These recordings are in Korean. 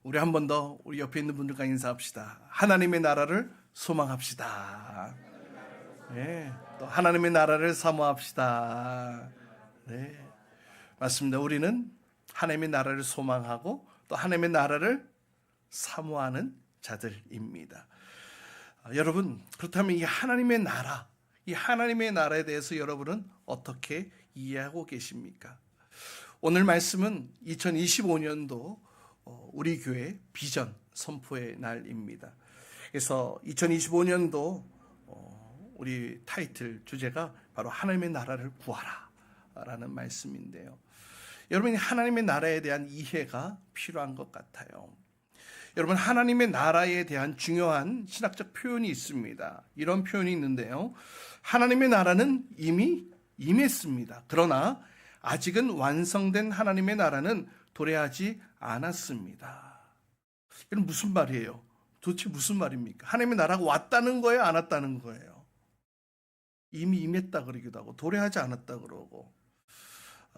우리 한 번 더 우리 옆에 있는 분들과 인사합시다. 하나님의 나라를 소망합시다. 네, 또 하나님의 나라를 사모합시다. 네, 맞습니다. 우리는 하나님의 나라를 소망하고 또 하나님의 나라를 사모하는 자들입니다. 여러분, 그렇다면 이 하나님의 나라, 이 하나님의 나라에 대해서 여러분은 어떻게 이해하고 계십니까? 오늘 말씀은 2025년도 우리 교회 비전 선포의 날입니다. 그래서 2025년도 우리 타이틀 주제가 바로 하나님의 나라를 구하라 라는 말씀인데요. 여러분이 하나님의 나라에 대한 이해가 필요한 것 같아요. 여러분, 하나님의 나라에 대한 중요한 신학적 표현이 있습니다. 이런 표현이 있는데요. 하나님의 나라는 이미 임했습니다. 그러나 아직은 완성된 하나님의 나라는 도래하지 않았습니다. 이건 무슨 말이에요? 도대체 무슨 말입니까? 하나님의 나라가 왔다는 거예요? 안 왔다는 거예요? 이미 임했다 그러기도 하고 도래하지 않았다 그러고.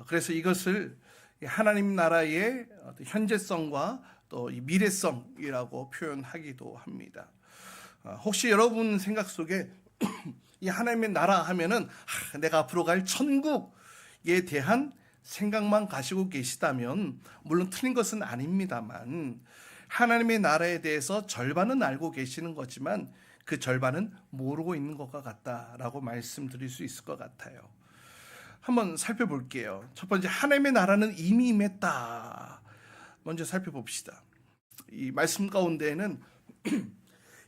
그래서 이것을 하나님 나라의 현재성과 또 미래성이라고 표현하기도 합니다. 혹시 여러분 생각 속에 이 하나님의 나라 하면은 내가 앞으로 갈 천국에 대한 생각만 가지고 계시다면 물론 틀린 것은 아닙니다만 하나님의 나라에 대해서 절반은 알고 계시는 거지만 그 절반은 모르고 있는 것과 같다라고 말씀드릴 수 있을 것 같아요. 한번 살펴볼게요. 첫 번째, 하나님의 나라는 이미 임했다. 먼저 살펴봅시다. 이 말씀 가운데에는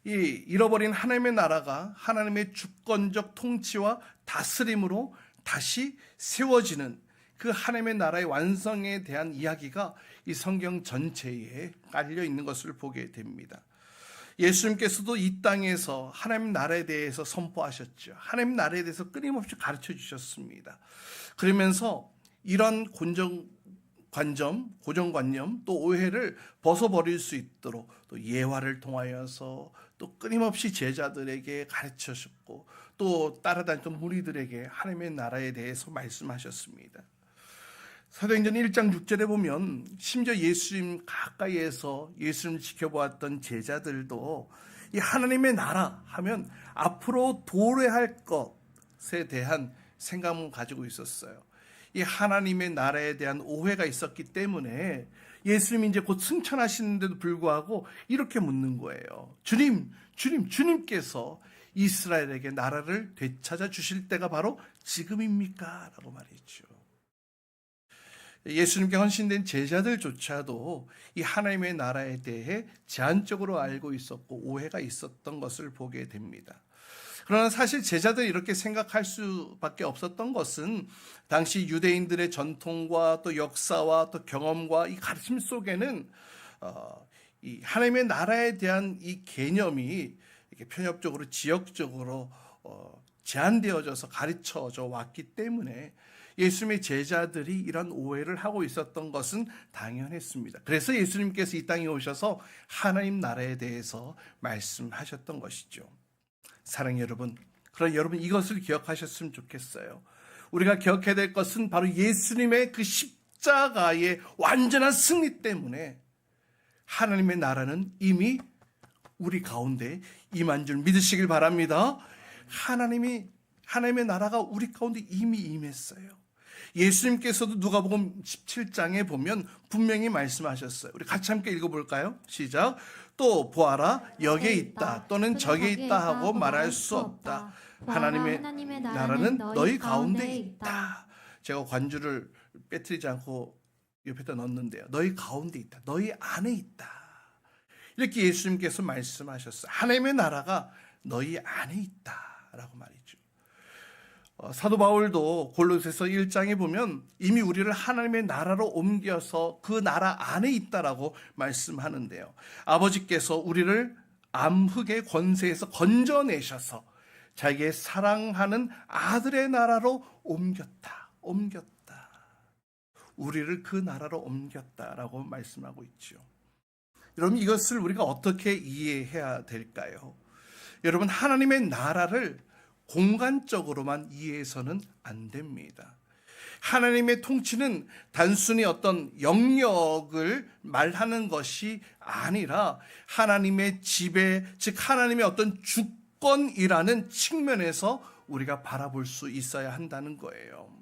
이 잃어버린 하나님의 나라가 하나님의 주권적 통치와 다스림으로 다시 세워지는 그 하나님의 나라의 완성에 대한 이야기가 이 성경 전체에 깔려 있는 것을 보게 됩니다. 예수님께서도 이 땅에서 하나님 나라에 대해서 선포하셨죠. 하나님 나라에 대해서 끊임없이 가르쳐 주셨습니다. 그러면서 이런 고정관념, 또 오해를 벗어버릴 수 있도록 또 예화를 통하여서 또 끊임없이 제자들에게 가르치셨고 또 따라다녔던 무리들에게 하나님의 나라에 대해서 말씀하셨습니다. 사도행전 1장 6절에 보면 심지어 예수님 가까이에서 예수님을 지켜보았던 제자들도 이 하나님의 나라 하면 앞으로 도래할 것에 대한 생각을 가지고 있었어요. 이 하나님의 나라에 대한 오해가 있었기 때문에 예수님이 이제 곧 승천하시는데도 불구하고 이렇게 묻는 거예요. 주님께서 이스라엘에게 나라를 되찾아 주실 때가 바로 지금입니까? 라고 말했죠. 예수님께 헌신된 제자들조차도 이 하나님의 나라에 대해 제한적으로 알고 있었고 오해가 있었던 것을 보게 됩니다. 그러나 사실 제자들이 이렇게 생각할 수밖에 없었던 것은 당시 유대인들의 전통과 또 역사와 또 경험과 이 가르침 속에는 이 하나님의 나라에 대한 이 개념이 이렇게 편협적으로 지역적으로 제한되어져서 가르쳐져 왔기 때문에 예수님의 제자들이 이런 오해를 하고 있었던 것은 당연했습니다. 그래서 예수님께서 이 땅에 오셔서 하나님 나라에 대해서 말씀하셨던 것이죠. 사랑하는 여러분, 그럼 여러분 이것을 기억하셨으면 좋겠어요. 우리가 기억해야 될 것은 바로 예수님의 그 십자가의 완전한 승리 때문에 하나님의 나라는 이미 우리 가운데 임한 줄 믿으시길 바랍니다. 하나님의 나라가 우리 가운데 이미 임했어요. 예수님께서도 누가복음 17장에 보면 분명히 말씀하셨어요. 우리 같이 함께 읽어볼까요? 시작. 또 보아라, 여기에 있다 또는 저기에 있다 하고 말할 수 없다. 하나님의 나라는 너희 가운데 있다. 제가 관주를 빼뜨리지 않고 옆에다 넣었는데요. 너희 가운데 있다. 너희 안에 있다. 이렇게 예수님께서 말씀하셨어요. 하나님의 나라가 너희 안에 있다라고 말이죠. 사도 바울도 골로새서 1장에 보면 이미 우리를 하나님의 나라로 옮겨서 그 나라 안에 있다라고 말씀하는데요. 아버지께서 우리를 암흑의 권세에서 건져내셔서 자기의 사랑하는 아들의 나라로 옮겼다. 우리를 그 나라로 옮겼다라고 말씀하고 있죠. 여러분, 이것을 우리가 어떻게 이해해야 될까요? 여러분, 하나님의 나라를 공간적으로만 이해해서는 안 됩니다. 하나님의 통치는 단순히 어떤 영역을 말하는 것이 아니라 하나님의 지배, 즉 하나님의 어떤 주권이라는 측면에서 우리가 바라볼 수 있어야 한다는 거예요.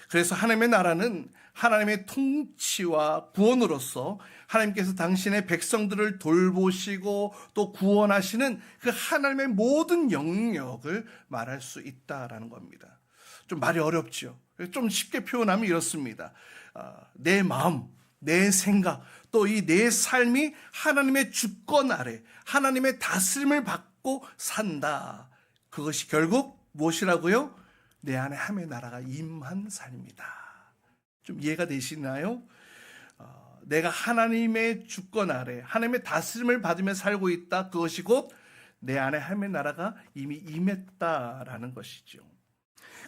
그래서 하나님의 나라는 하나님의 통치와 구원으로서 하나님께서 당신의 백성들을 돌보시고 또 구원하시는 그 하나님의 모든 영역을 말할 수 있다라는 겁니다. 좀 말이 어렵죠. 좀 쉽게 표현하면 이렇습니다. 내 마음, 내 생각, 또 이 내 삶이 하나님의 주권 아래 하나님의 다스림을 받고 산다. 그것이 결국 무엇이라고요? 내 안에 하나님의 나라가 임한 삶이다. 좀 이해가 되시나요? 내가 하나님의 주권 아래 하나님의 다스림을 받으며 살고 있다. 그것이 곧 내 안에 하나님의 나라가 이미 임했다라는 것이죠.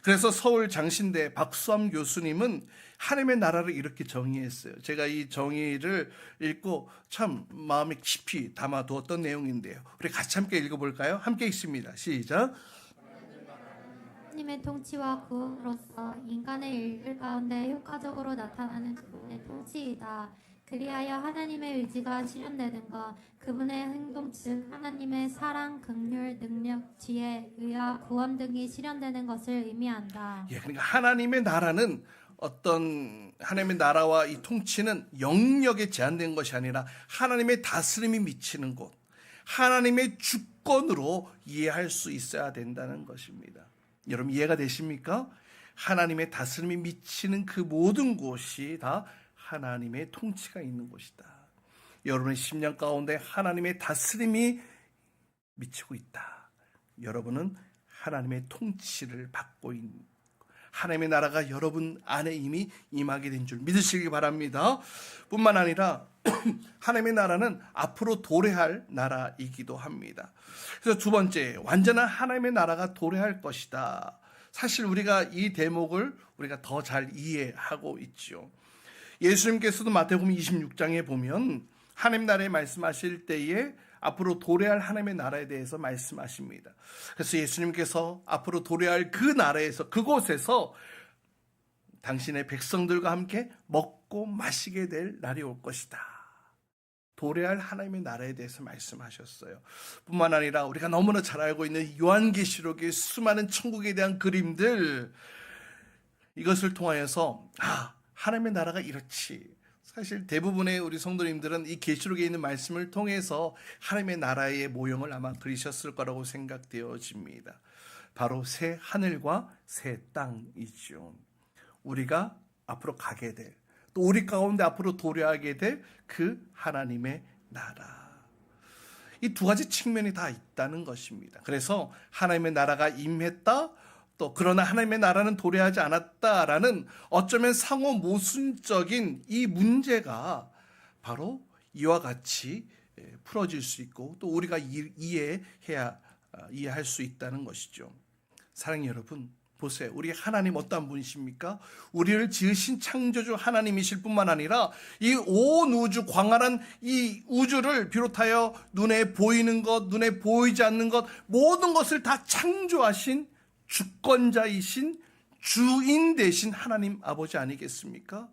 그래서 서울 장신대 박수암 교수님은 하나님의 나라를 이렇게 정의했어요. 제가 이 정의를 읽고 참 마음에 깊이 담아두었던 내용인데요. 우리 같이 함께 읽어볼까요? 함께 읽습니다. 시작. 하나님의 통치와 구원으로서 인간의 일들 가운데 효과적으로 나타나는 그분의 통치이다. 그리하여 하나님의 의지가 실현되는 것, 그분의 행동 즉 하나님의 사랑, 긍휼, 능력, 지혜, 의와 구원 등이 실현되는 것을 의미한다. 그러니까 하나님의 나라는 어떤 하나님의 나라와 이 통치는 영역에 제한된 것이 아니라 하나님의 다스림이 미치는 곳, 하나님의 주권으로 이해할 수 있어야 된다는 것입니다. 여러분 이해가 되십니까? 하나님의 다스림이 미치는 그 모든 곳이 다 하나님의 통치가 있는 곳이다. 여러분의 심령 가운데 하나님의 다스림이 미치고 있다. 여러분은 하나님의 통치를 받고 있는, 하나님의 나라가 여러분 안에 이미 임하게 된 줄 믿으시기 바랍니다. 뿐만 아니라 하나님의 나라는 앞으로 도래할 나라이기도 합니다. 그래서 두 번째, 완전한 하나님의 나라가 도래할 것이다. 사실 우리가 이 대목을 우리가 더 잘 이해하고 있죠. 예수님께서도 마태복음 26장에 보면 하나님 나라에 말씀하실 때에 앞으로 도래할 하나님의 나라에 대해서 말씀하십니다. 그래서 예수님께서 앞으로 도래할 그 나라에서, 그곳에서 당신의 백성들과 함께 먹고 마시게 될 날이 올 것이다. 도래할 하나님의 나라에 대해서 말씀하셨어요. 뿐만 아니라 우리가 너무나 잘 알고 있는 요한계시록의 수많은 천국에 대한 그림들, 이것을 통하여서 하나님의 나라가 이렇지. 사실 대부분의 우리 성도님들은 이 계시록에 있는 말씀을 통해서 하나님의 나라의 모형을 아마 그리셨을 거라고 생각되어집니다. 바로 새 하늘과 새 땅이죠. 우리가 앞으로 가게 될, 또 우리 가운데 앞으로 도래하게 될 그 하나님의 나라. 이 두 가지 측면이 다 있다는 것입니다. 그래서 하나님의 나라가 임했다, 또 그러나 하나님의 나라는 도래하지 않았다라는 어쩌면 상호 모순적인 이 문제가 바로 이와 같이 풀어질 수 있고 또 우리가 이해할 수 있다는 것이죠. 사랑하는 여러분, 보세요. 우리 하나님 어떠한 분이십니까? 우리를 지으신 창조주 하나님이실 뿐만 아니라 이 온 우주, 광활한 이 우주를 비롯하여 눈에 보이는 것, 눈에 보이지 않는 것, 모든 것을 다 창조하신 주권자이신 주인 되신 하나님 아버지 아니겠습니까?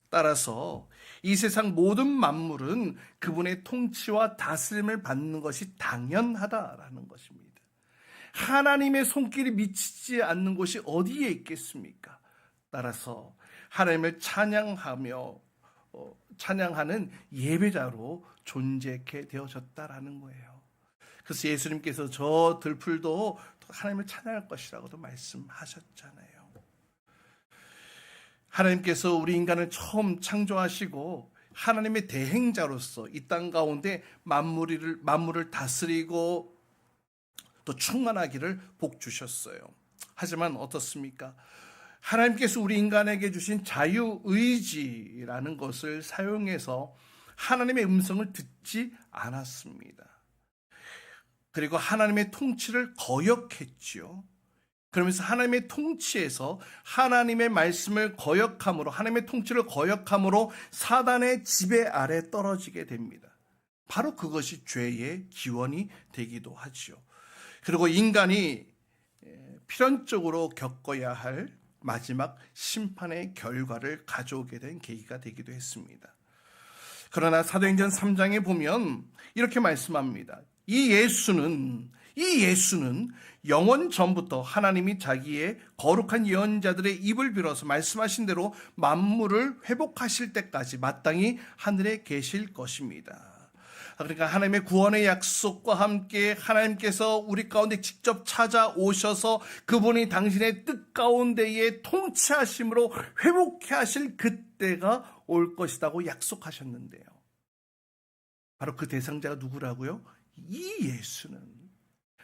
따라서 이 세상 모든 만물은 그분의 통치와 다스림을 받는 것이 당연하다라는 것입니다. 하나님의 손길이 미치지 않는 곳이 어디에 있겠습니까? 따라서 하나님을 찬양하는 예배자로 존재케 되어졌다라는 거예요. 그래서 예수님께서 저 들풀도 하나님을 찬양할 것이라고도 말씀하셨잖아요. 하나님께서 우리 인간을 처음 창조하시고 하나님의 대행자로서 이 땅 가운데 만물을 다스리고 또 충만하기를 복 주셨어요. 하지만 어떻습니까? 하나님께서 우리 인간에게 주신 자유의지라는 것을 사용해서 하나님의 음성을 듣지 않았습니다. 그리고 하나님의 통치를 거역했지요. 그러면서 하나님의 통치에서 하나님의 말씀을 거역함으로, 하나님의 통치를 거역함으로 사단의 지배 아래 떨어지게 됩니다. 바로 그것이 죄의 기원이 되기도 하죠. 그리고 인간이 필연적으로 겪어야 할 마지막 심판의 결과를 가져오게 된 계기가 되기도 했습니다. 그러나 사도행전 3장에 보면 이렇게 말씀합니다. 이 예수는 영원 전부터 하나님이 자기의 거룩한 예언자들의 입을 빌어서 말씀하신 대로 만물을 회복하실 때까지 마땅히 하늘에 계실 것입니다. 그러니까 하나님의 구원의 약속과 함께 하나님께서 우리 가운데 직접 찾아오셔서 그분이 당신의 뜻 가운데에 통치하심으로 회복해 하실 그때가 올 것이라고 약속하셨는데요. 바로 그 대상자가 누구라고요? 이 예수는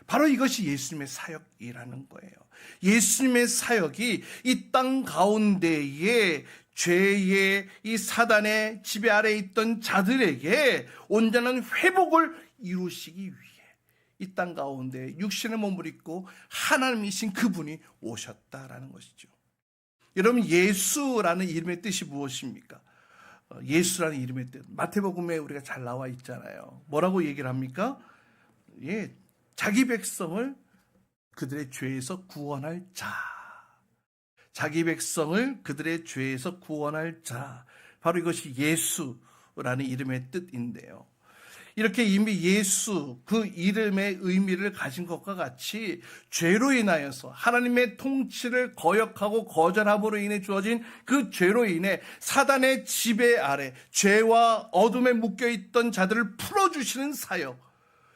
바로 이것이 예수님의 사역이라는 거예요. 예수님의 사역이 이 땅 가운데에 죄의 이 사단의 지배 아래에 있던 자들에게 온전한 회복을 이루시기 위해 이 땅 가운데 육신의 몸을 입고 하나님이신 그분이 오셨다라는 것이죠. 여러분, 예수라는 이름의 뜻이 무엇입니까? 예수라는 이름의 뜻, 마태복음에 우리가 잘 나와 있잖아요. 뭐라고 얘기를 합니까? 예, 자기 백성을 그들의 죄에서 구원할 자. 자기 백성을 그들의 죄에서 구원할 자. 바로 이것이 예수라는 이름의 뜻인데요. 이렇게 이미 예수, 그 이름의 의미를 가진 것과 같이 죄로 인하여서 하나님의 통치를 거역하고 거절함으로 인해 주어진 그 죄로 인해 사단의 지배 아래 죄와 어둠에 묶여있던 자들을 풀어주시는 사역.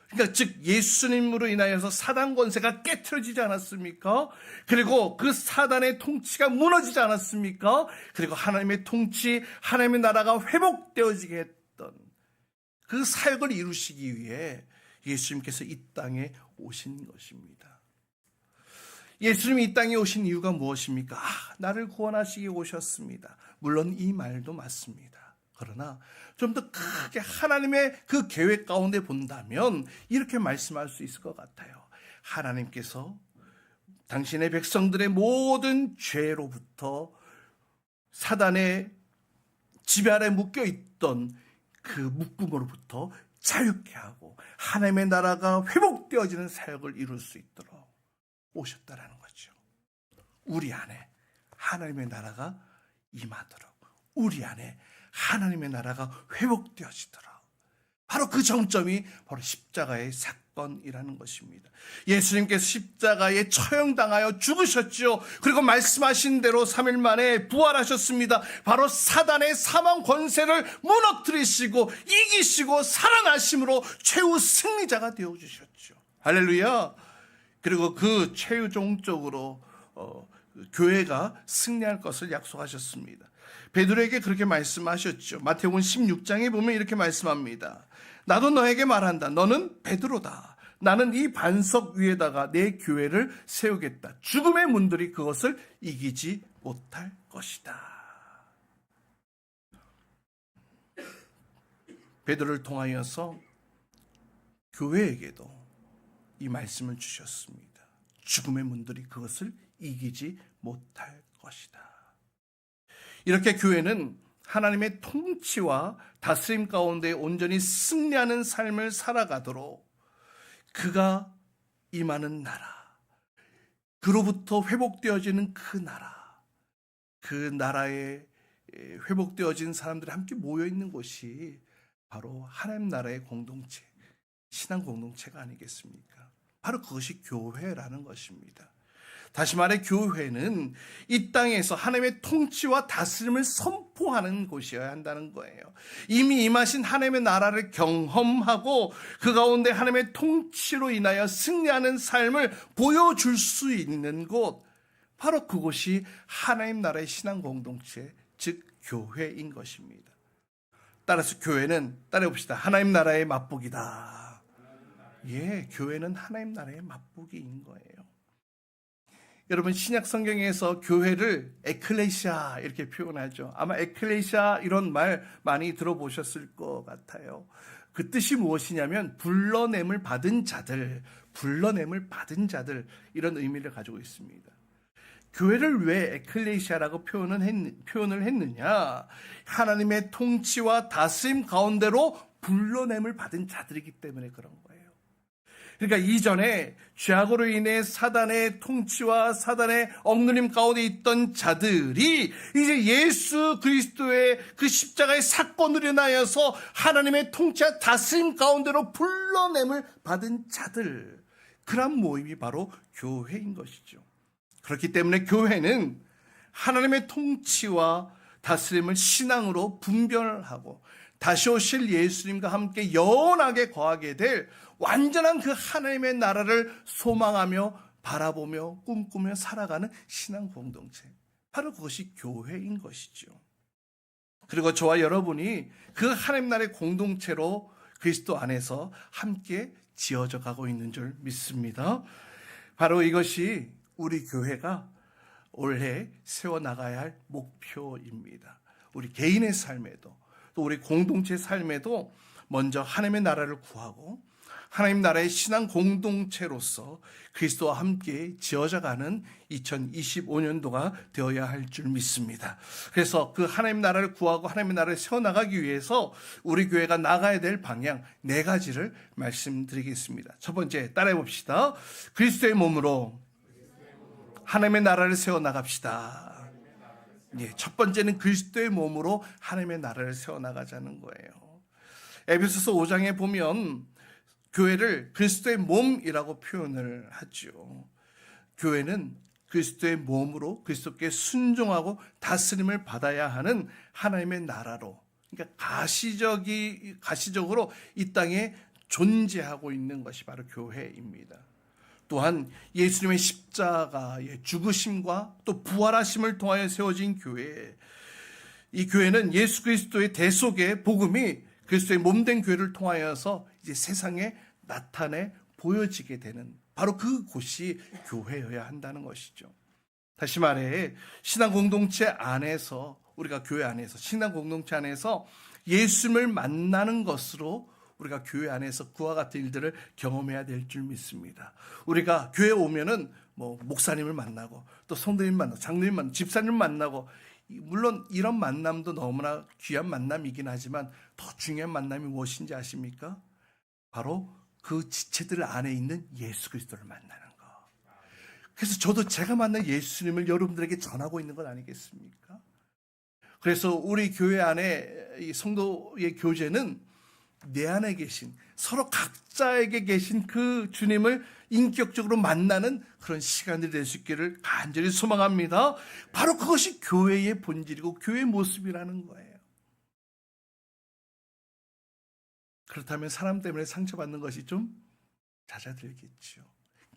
그러니까 즉 예수님으로 인하여서 사단 권세가 깨트려지지 않았습니까? 그리고 그 사단의 통치가 무너지지 않았습니까? 그리고 하나님의 통치, 하나님의 나라가 회복되어지게 했던 그 사역을 이루시기 위해 예수님께서 이 땅에 오신 것입니다. 예수님이 이 땅에 오신 이유가 무엇입니까? 나를 구원하시기 오셨습니다. 물론 이 말도 맞습니다. 그러나 좀 더 크게 하나님의 그 계획 가운데 본다면 이렇게 말씀할 수 있을 것 같아요. 하나님께서 당신의 백성들의 모든 죄로부터 사단의 지배 아래 묶여있던 그 묶음으로부터 자유케 하고 하나님의 나라가 회복되어지는 사역을 이룰 수 있도록 오셨다라는 거죠. 우리 안에 하나님의 나라가 임하도록, 우리 안에 하나님의 나라가 회복되어지도록, 바로 그 정점이 바로 십자가의 사건이라는 것입니다. 예수님께서 십자가에 처형당하여 죽으셨죠. 그리고 말씀하신 대로 3일 만에 부활하셨습니다. 바로 사단의 사망 권세를 무너뜨리시고 이기시고 살아나심으로 최후 승리자가 되어주셨죠. 할렐루야. 그리고 그 최후종적으로 교회가 승리할 것을 약속하셨습니다. 베드로에게 그렇게 말씀하셨죠. 마태복음 16장에 보면 이렇게 말씀합니다. 나도 너에게 말한다. 너는 베드로다. 나는 이 반석 위에다가 내 교회를 세우겠다. 죽음의 문들이 그것을 이기지 못할 것이다. 베드로를 통하여서 교회에게도 이 말씀을 주셨습니다. 죽음의 문들이 그것을 이기지 못할 것이다. 이렇게 교회는 하나님의 통치와 다스림 가운데 온전히 승리하는 삶을 살아가도록 그가 임하는 나라, 그로부터 회복되어지는 그 나라, 그 나라에 회복되어진 사람들이 함께 모여있는 곳이 바로 하나님 나라의 공동체, 신앙 공동체가 아니겠습니까? 바로 그것이 교회라는 것입니다. 다시 말해 교회는 이 땅에서 하나님의 통치와 다스림을 선포하는 곳이어야 한다는 거예요. 이미 임하신 하나님의 나라를 경험하고 그 가운데 하나님의 통치로 인하여 승리하는 삶을 보여줄 수 있는 곳, 바로 그곳이 하나님 나라의 신앙 공동체, 즉 교회인 것입니다. 따라서 교회는, 따라해봅시다, 하나님 나라의 맛보기다. 예, 교회는 하나님 나라의 맛보기인 거예요. 여러분, 신약 성경에서 교회를 에클레시아 이렇게 표현하죠. 아마 에클레시아 이런 말 많이 들어보셨을 것 같아요. 그 뜻이 무엇이냐면 불러냄을 받은 자들, 불러냄을 받은 자들, 이런 의미를 가지고 있습니다. 교회를 왜 에클레시아라고 표현을 했느냐? 하나님의 통치와 다스림 가운데로 불러냄을 받은 자들이기 때문에 그런 거예요. 그러니까 이전에 죄악으로 인해 사단의 통치와 사단의 억누림 가운데 있던 자들이 이제 예수 그리스도의 그 십자가의 사건으로 인하여서 하나님의 통치와 다스림 가운데로 불러냄을 받은 자들, 그런 모임이 바로 교회인 것이죠. 그렇기 때문에 교회는 하나님의 통치와 다스림을 신앙으로 분별하고 다시 오실 예수님과 함께 영원하게 거하게 될 완전한 그 하나님의 나라를 소망하며 바라보며 꿈꾸며 살아가는 신앙 공동체, 바로 그것이 교회인 것이죠. 그리고 저와 여러분이 그 하나님 나라의 공동체로 그리스도 안에서 함께 지어져 가고 있는 줄 믿습니다. 바로 이것이 우리 교회가 올해 세워나가야 할 목표입니다. 우리 개인의 삶에도 또 우리 공동체 삶에도 먼저 하나님의 나라를 구하고 하나님 나라의 신앙 공동체로서 그리스도와 함께 지어져가는 2025년도가 되어야 할 줄 믿습니다. 그래서 그 하나님 나라를 구하고 하나님의 나라를 세워나가기 위해서 우리 교회가 나가야 될 방향 4가지를 말씀드리겠습니다. 첫 번째, 따라해 봅시다. 그리스도의 몸으로 하나님의 나라를 세워나갑시다. 예, 첫 번째는 그리스도의 몸으로 하나님의 나라를 세워나가자는 거예요. 에베소서 5장에 보면 교회를 그리스도의 몸이라고 표현을 하죠. 교회는 그리스도의 몸으로 그리스도께 순종하고 다스림을 받아야 하는 하나님의 나라로, 그러니까 가시적으로 이 땅에 존재하고 있는 것이 바로 교회입니다. 또한 예수님의 십자가의 죽으심과 또 부활하심을 통하여 세워진 교회, 이 교회는 예수 그리스도의 대속의 복음이 그리스도의 몸된 교회를 통하여서 이제 세상에 나타내 보여지게 되는 바로 그곳이 교회여야 한다는 것이죠. 다시 말해 신앙 공동체 안에서, 우리가 교회 안에서 신앙 공동체 안에서 예수님을 만나는 것으로 우리가 교회 안에서 그와 같은 일들을 경험해야 될 줄 믿습니다. 우리가 교회에 오면은 목사님을 만나고 또 성도님 만나고 장로님 만나고 집사님 만나고, 물론 이런 만남도 너무나 귀한 만남이긴 하지만 더 중요한 만남이 무엇인지 아십니까? 바로 그 지체들 안에 있는 예수 그리스도를 만나는 거. 그래서 저도 제가 만난 예수님을 여러분들에게 전하고 있는 건 아니겠습니까? 그래서 우리 교회 안에 이 성도의 교제는 내 안에 계신, 서로 각자에게 계신 그 주님을 인격적으로 만나는 그런 시간들이 될 수 있기를 간절히 소망합니다. 바로 그것이 교회의 본질이고 교회의 모습이라는 거예요. 그렇다면 사람 때문에 상처받는 것이 좀 잦아들겠죠.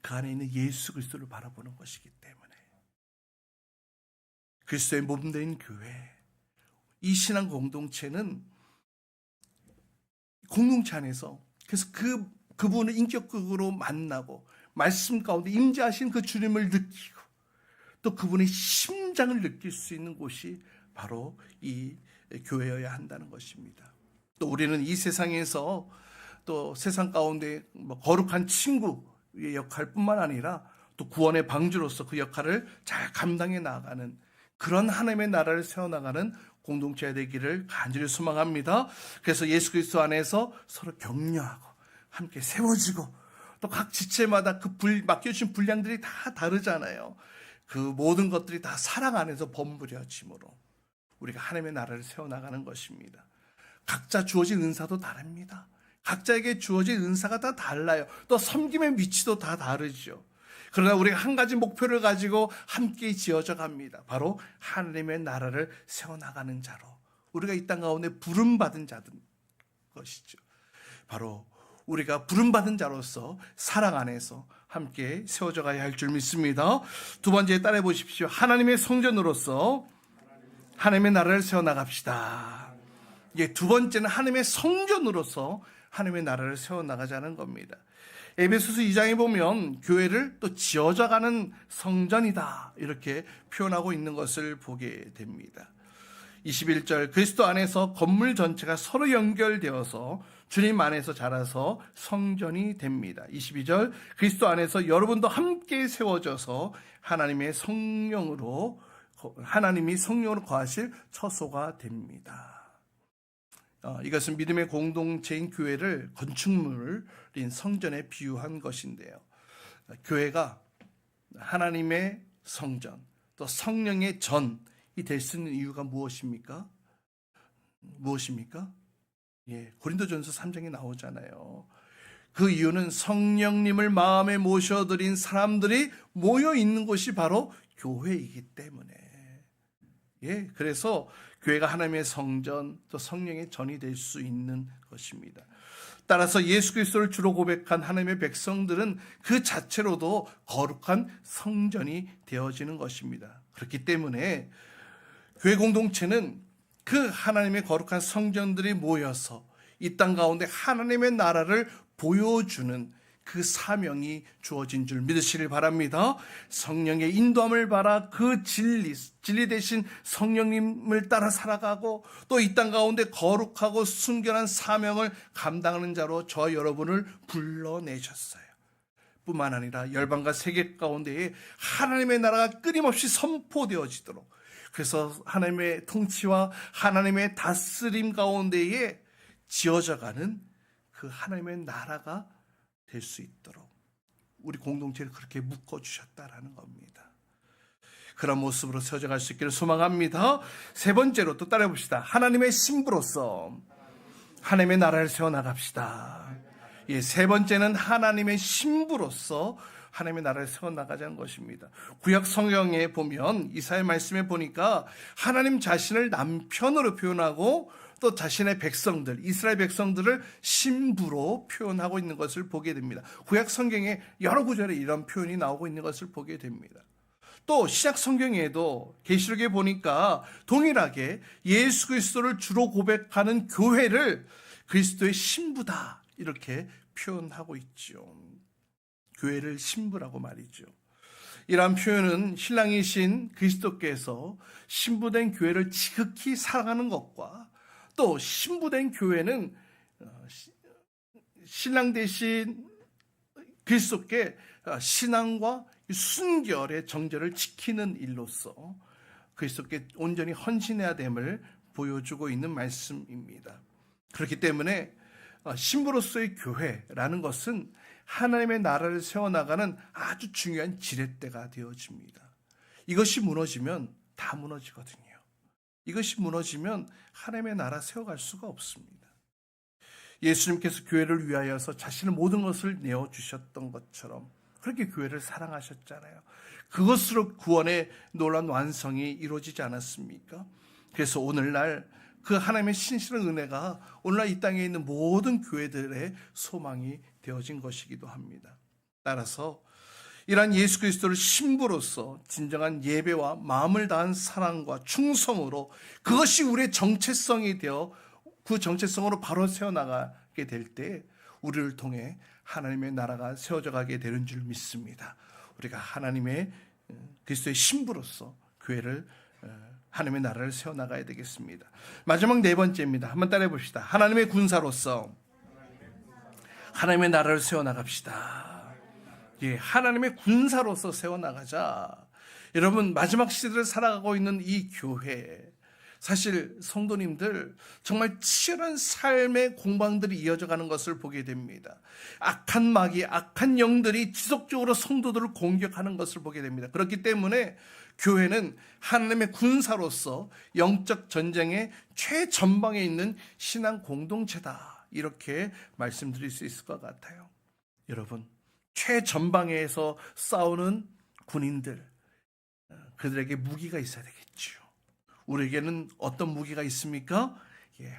그 안에 있는 예수 그리스도를 바라보는 것이기 때문에. 그리스도의 몸된 교회, 이 신앙 공동체는 공동체 안에서 그래서 그분을 인격적으로 만나고 말씀 가운데 임재하신 그 주님을 느끼고 또 그분의 심장을 느낄 수 있는 곳이 바로 이 교회여야 한다는 것입니다. 또 우리는 이 세상에서 또 세상 가운데 거룩한 친구의 역할뿐만 아니라 또 구원의 방주로서 그 역할을 잘 감당해 나가는 그런 하나님의 나라를 세워나가는 공동체가 되기를 간절히 소망합니다. 그래서 예수 그리스도 안에서 서로 격려하고 함께 세워지고 또 각 지체마다 그 맡겨주신 분량들이 다 다르잖아요. 그 모든 것들이 다 사랑 안에서 버무려짐으로 우리가 하나님의 나라를 세워나가는 것입니다. 각자 주어진 은사도 다릅니다. 각자에게 주어진 은사가 다 달라요. 또 섬김의 위치도 다 다르죠. 그러나 우리가 한 가지 목표를 가지고 함께 지어져 갑니다. 바로 하나님의 나라를 세워나가는 자로 우리가 이 땅 가운데 부름받은 자들 것이죠. 바로 우리가 부름받은 자로서 사랑 안에서 함께 세워져 가야 할 줄 믿습니다. 두 번째 따라해 보십시오. 하나님의 성전으로서 하나님의 나라를 세워나갑시다. 두 번째는 하나님의 성전으로서 하나님의 나라를 세워나가자는 겁니다. 에베소서 2장에 보면 교회를 또 지어져가는 성전이다 이렇게 표현하고 있는 것을 보게 됩니다. 21절 그리스도 안에서 건물 전체가 서로 연결되어서 주님 안에서 자라서 성전이 됩니다. 22절 그리스도 안에서 여러분도 함께 세워져서 하나님이 성령으로 거하실 처소가 됩니다. 이것은 믿음의 공동체인 교회를 건축물인 성전에 비유한 것인데요. 교회가 하나님의 성전, 또 성령의 전이 될 수 있는 이유가 무엇입니까? 고린도전서 3장에 나오잖아요. 그 이유는 성령님을 마음에 모셔드린 사람들이 모여 있는 곳이 바로 교회이기 때문에. 그래서 교회가 하나님의 성전, 또 성령의 전이 될 수 있는 것입니다. 따라서 예수 그리스도를 주로 고백한 하나님의 백성들은 그 자체로도 거룩한 성전이 되어지는 것입니다. 그렇기 때문에 교회 공동체는 그 하나님의 거룩한 성전들이 모여서 이 땅 가운데 하나님의 나라를 보여주는 그 사명이 주어진 줄 믿으시길 바랍니다. 성령의 인도함을 받아 그 진리 대신 성령님을 따라 살아가고 또 이 땅 가운데 거룩하고 순결한 사명을 감당하는 자로 저와 여러분을 불러내셨어요. 뿐만 아니라 열방과 세계 가운데에 하나님의 나라가 끊임없이 선포되어지도록, 그래서 하나님의 통치와 하나님의 다스림 가운데에 지어져가는 그 하나님의 나라가 될 수 있도록 우리 공동체를 그렇게 묶어주셨다라는 겁니다. 그런 모습으로 세워져갈 수 있기를 소망합니다. 세 번째로 또 따라해 봅시다. 하나님의 신부로서 하나님의 나라를 세워나갑시다. 세 번째는 하나님의 신부로서 하나님의 나라를 세워나가자는 것입니다. 구약 성경에 보면 이사야 말씀에 보니까 하나님 자신을 남편으로 표현하고 또 자신의 백성들, 이스라엘 백성들을 신부로 표현하고 있는 것을 보게 됩니다. 구약 성경에 여러 구절에 이런 표현이 나오고 있는 것을 보게 됩니다. 또 신약 성경에도 계시록에 보니까 동일하게 예수 그리스도를 주로 고백하는 교회를 그리스도의 신부다 이렇게 표현하고 있죠. 교회를 신부라고 말이죠. 이러한 표현은 신랑이신 그리스도께서 신부된 교회를 지극히 사랑하는 것과 또 신부된 교회는 신랑 대신 그리스도께 신앙과 순결의 정절을 지키는 일로서 그리스도께 온전히 헌신해야 됨을 보여주고 있는 말씀입니다. 그렇기 때문에 신부로서의 교회라는 것은 하나님의 나라를 세워나가는 아주 중요한 지렛대가 되어집니다. 이것이 무너지면 다 무너지거든요. 이것이 무너지면 하나님의 나라 세워갈 수가 없습니다. 예수님께서 교회를 위하여서 자신의 모든 것을 내어주셨던 것처럼 그렇게 교회를 사랑하셨잖아요. 그것으로 구원의 놀라운 완성이 이루어지지 않았습니까? 그래서 오늘날 그 하나님의 신실한 은혜가 오늘날 이 땅에 있는 모든 교회들의 소망이 되어진 것이기도 합니다. 따라서 이러한 예수 그리스도를 신부로서 진정한 예배와 마음을 다한 사랑과 충성으로 그것이 우리의 정체성이 되어 그 정체성으로 바로 세워나가게 될 때 우리를 통해 하나님의 나라가 세워져 가게 되는 줄 믿습니다. 우리가 하나님의 그리스도의 신부로서 교회를 하나님의 나라를 세워나가야 되겠습니다. 마지막 네 번째입니다. 한번 따라해 봅시다. 하나님의 군사로서 하나님의 나라를 세워나갑시다. 하나님의 군사로서 세워나가자. 여러분, 마지막 시대를 살아가고 있는 이 교회, 사실 성도님들 정말 치열한 삶의 공방들이 이어져 가는 것을 보게 됩니다. 악한 마귀, 악한 영들이 지속적으로 성도들을 공격하는 것을 보게 됩니다. 그렇기 때문에 교회는 하나님의 군사로서 영적 전쟁의 최전방에 있는 신앙 공동체다, 이렇게 말씀드릴 수 있을 것 같아요. 여러분, 최전방에서 싸우는 군인들, 그들에게 무기가 있어야 되겠죠. 우리에게는 어떤 무기가 있습니까?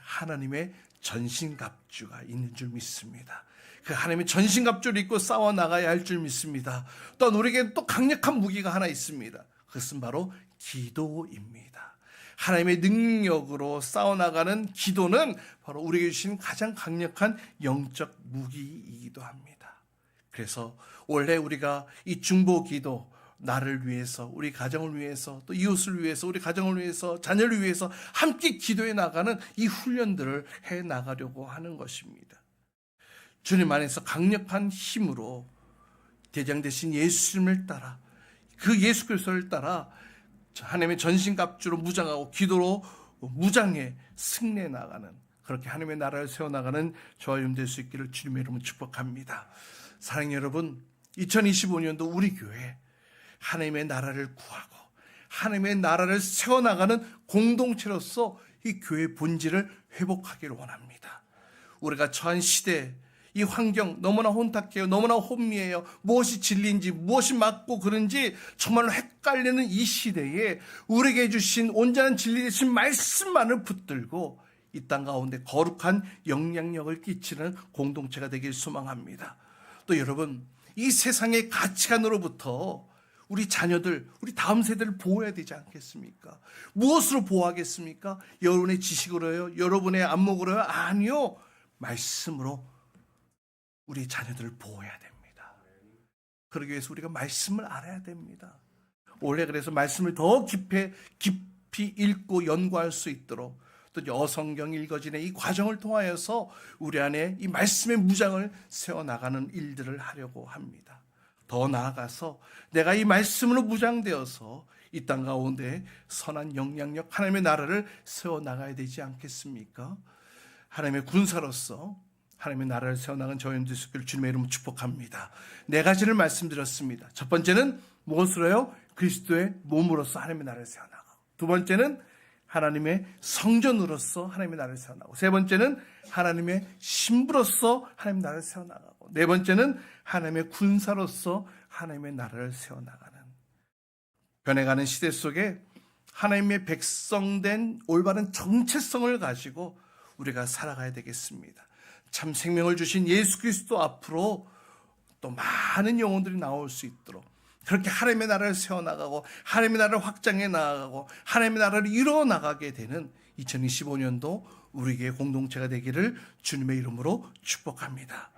하나님의 전신갑주가 있는 줄 믿습니다. 그 하나님의 전신갑주를 입고 싸워 나가야 할 줄 믿습니다. 또 우리에게는 또 강력한 무기가 하나 있습니다. 그것은 바로 기도입니다. 하나님의 능력으로 싸워나가는 기도는 바로 우리에게 주신 가장 강력한 영적 무기이기도 합니다. 그래서 원래 우리가 이 중보기도, 나를 위해서, 우리 가정을 위해서, 또 이웃을 위해서, 우리 가정을 위해서, 자녀를 위해서 함께 기도해 나가는 이 훈련들을 해 나가려고 하는 것입니다. 주님 안에서 강력한 힘으로 대장 되신 예수님을 따라, 그 예수 그리스도를 따라 하나님의 전신갑주로 무장하고 기도로 무장해 승리해 나가는 그렇게 하나님의 나라를 세워나가는 저와 여러분 될 수 있기를 주님의 이름으로 축복합니다. 사랑하는 여러분, 2025년도 우리 교회 하나님의 나라를 구하고 하나님의 나라를 세워나가는 공동체로서 이 교회의 본질을 회복하기를 원합니다. 우리가 처한 시대, 이 환경 너무나 혼탁해요. 너무나 혼미해요. 무엇이 진리인지 무엇이 맞고 그런지 정말로 헷갈리는 이 시대에 우리에게 주신 온전한 진리 되신 말씀만을 붙들고 이 땅 가운데 거룩한 영향력을 끼치는 공동체가 되길 소망합니다. 또 여러분, 이 세상의 가치관으로부터 우리 자녀들, 우리 다음 세대를 보호해야 되지 않겠습니까? 무엇으로 보호하겠습니까? 여러분의 지식으로요? 여러분의 안목으로요? 아니요. 말씀으로 우리 자녀들을 보호해야 됩니다. 그러기 위해서 우리가 말씀을 알아야 됩니다. 원래 그래서 말씀을 더 깊이 읽고 연구할 수 있도록 또 여성경 읽어지는 이 과정을 통하여서 우리 안에 이 말씀의 무장을 세워나가는 일들을 하려고 합니다. 더 나아가서 내가 이 말씀으로 무장되어서 이 땅 가운데 선한 영향력, 하나님의 나라를 세워나가야 되지 않겠습니까? 하나님의 군사로서 하나님의 나라를 세워나가는 저희 여러분들 수 있기를 주님의 이름으로 축복합니다. 네 가지를 말씀드렸습니다. 첫 번째는 무엇으로요? 그리스도의 몸으로서 하나님의 나라를 세워나가고, 두 번째는 하나님의 성전으로서 하나님의 나라를 세워나가고, 세 번째는 하나님의 신부로서 하나님의 나라를 세워나가고, 네 번째는 하나님의 군사로서 하나님의 나라를 세워나가는, 변해가는 시대 속에 하나님의 백성된 올바른 정체성을 가지고 우리가 살아가야 되겠습니다. 참 생명을 주신 예수 그리스도 앞으로 또 많은 영혼들이 나올 수 있도록 그렇게 하나님의 나라를 세워나가고 하나님의 나라를 확장해 나가고 하나님의 나라를 이루어나가게 되는 2025년도 우리에게 공동체가 되기를 주님의 이름으로 축복합니다.